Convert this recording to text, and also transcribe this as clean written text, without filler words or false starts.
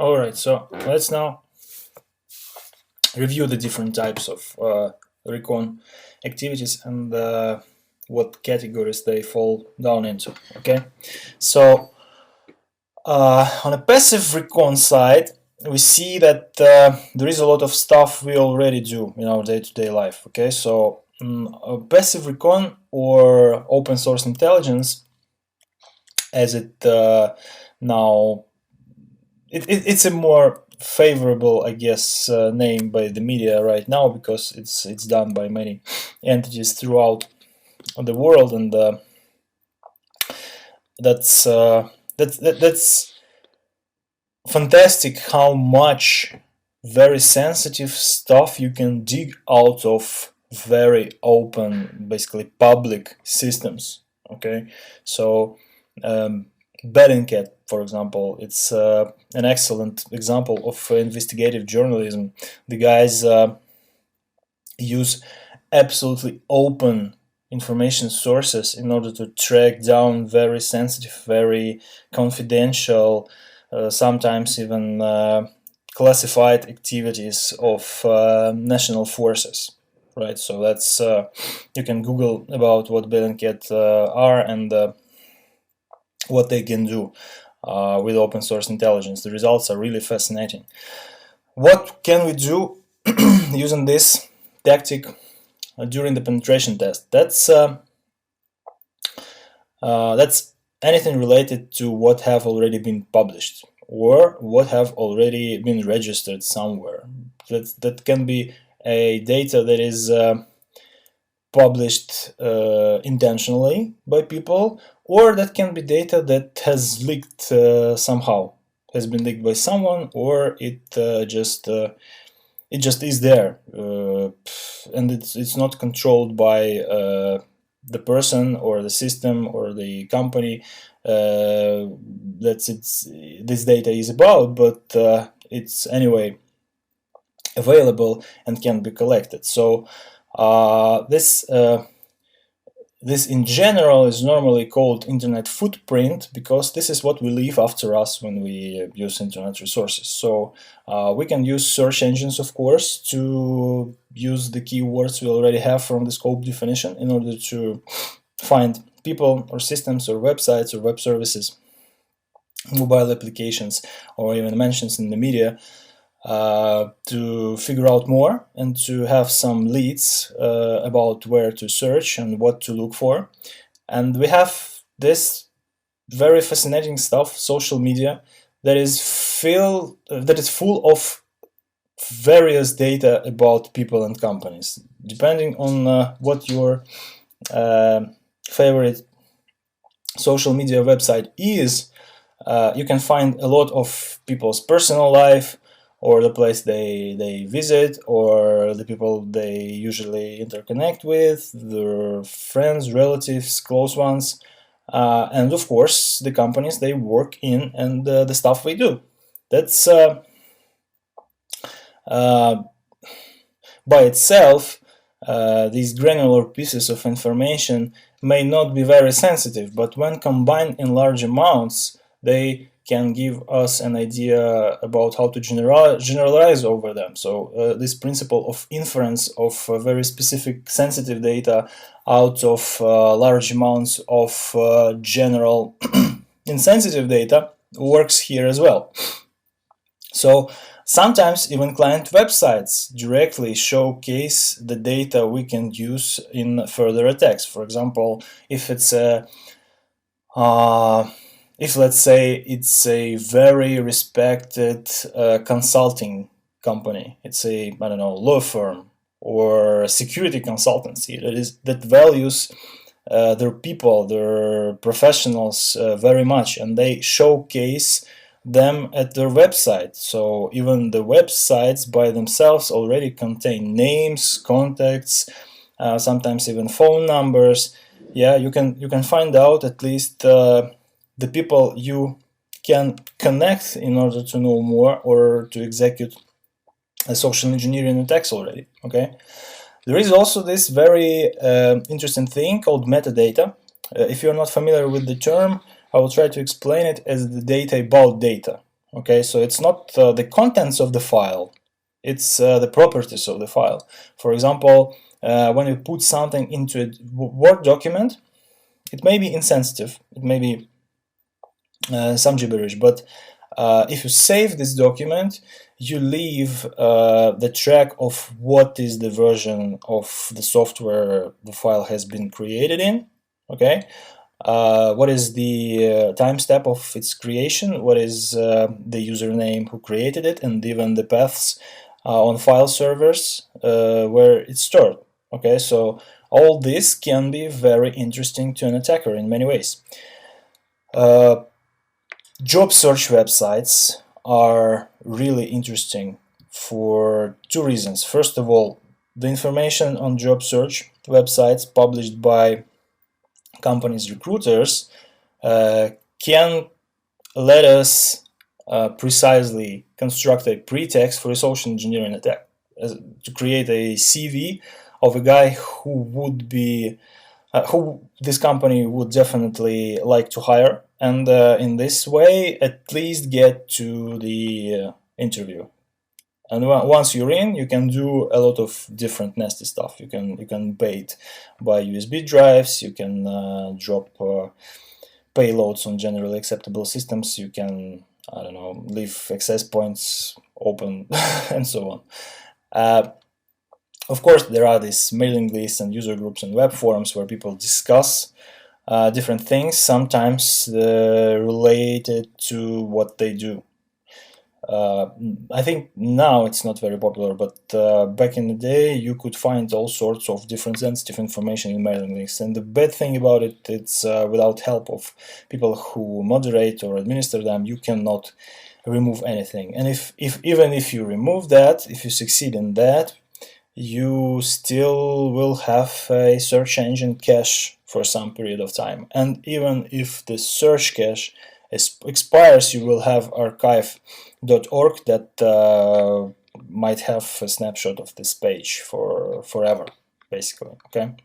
All right, so let's now review the different types of recon activities and what categories they fall down into. Okay, so on a passive recon side, we see that there is a lot of stuff we already do in our day-to-day life. Okay, so passive recon or open source intelligence, as it now it's a more favorable, I guess, name by the media right now, because it's done by many entities throughout the world, and that's fantastic how much very sensitive stuff you can dig out of very open, basically public systems. Okay, so Bellingcat, for example, it's an excellent example of investigative journalism. The guys use absolutely open information sources in order to track down very sensitive, very confidential, sometimes even classified activities of national forces. Right, so that's you can Google about what Bellingcat are and what they can do with open source intelligence. The results are really fascinating. What can we do using this tactic during the penetration test? That's anything related to what have already been published or what have already been registered somewhere. That can be a data that is published intentionally by people, or that can be data that has leaked somehow, has been leaked by someone, or it just is there, and it's not controlled by the person or the system or the company that this data is about, but it's anyway available and can be collected. So this in general is normally called internet footprint, because this is what we leave after us when we use internet resources. So we can use search engines, of course, to use the keywords we already have from the scope definition in order to find people or systems or websites or web services, mobile applications, or even mentions in the media, to figure out more and to have some leads about where to search and what to look for. And we have this very fascinating stuff, social media, that is full of various data about people and companies. Depending on what your favorite social media website is, you can find a lot of people's personal life, or the place they visit, or the people they usually interconnect with, their friends, relatives, close ones, and of course the companies they work in and the stuff they do. That's by itself, these granular pieces of information may not be very sensitive, but when combined in large amounts, they can give us an idea about how to generalize over them. So this principle of inference of very specific sensitive data out of large amounts of general insensitive data works here as well. So sometimes even client websites directly showcase the data we can use in further attacks. For example, if it's a if, let's say, it's a very respected consulting company, it's a, I don't know, law firm or security consultancy that values their people, their professionals very much, and they showcase them at their website. So even the websites by themselves already contain names, contacts, sometimes even phone numbers. Yeah, you can find out at least the people you can connect in order to know more or to execute a social engineering attacks already. Okay, there is also this very interesting thing called metadata. If you're not familiar with the term, I will try to explain it as the data about data. Okay, so it's not the contents of the file, it's the properties of the file. For example, when you put something into a Word document, it may be insensitive, it may be some gibberish, but if you save this document, you leave the track of what is the version of the software the file has been created in, okay? What is the timestamp of its creation, what is the username who created it, and even the paths on file servers where it's stored. Okay, so all this can be very interesting to an attacker in many ways. Job search websites are really interesting for two reasons. First of all, the information on job search websites published by companies' recruiters can let us precisely construct a pretext for a social engineering attack, to create a CV of a guy who would be who this company would definitely like to hire, and in this way at least get to the interview. And once you're in, you can do a lot of different nasty stuff. You can bait by USB drives, you can drop payloads on generally acceptable systems, you can, I don't know, leave access points open and so on. Of course, there are these mailing lists and user groups and web forums where people discuss different things, sometimes related to what they do. I think now it's not very popular, but back in the day you could find all sorts of different sensitive information in mailing lists. And the bad thing about it, it's without help of people who moderate or administer them, you cannot remove anything. And if even if you remove that, if you succeed in that, you still will have a search engine cache for some period of time. And even if the search cache expires, you will have archive.org that might have a snapshot of this page for forever, basically. Okay.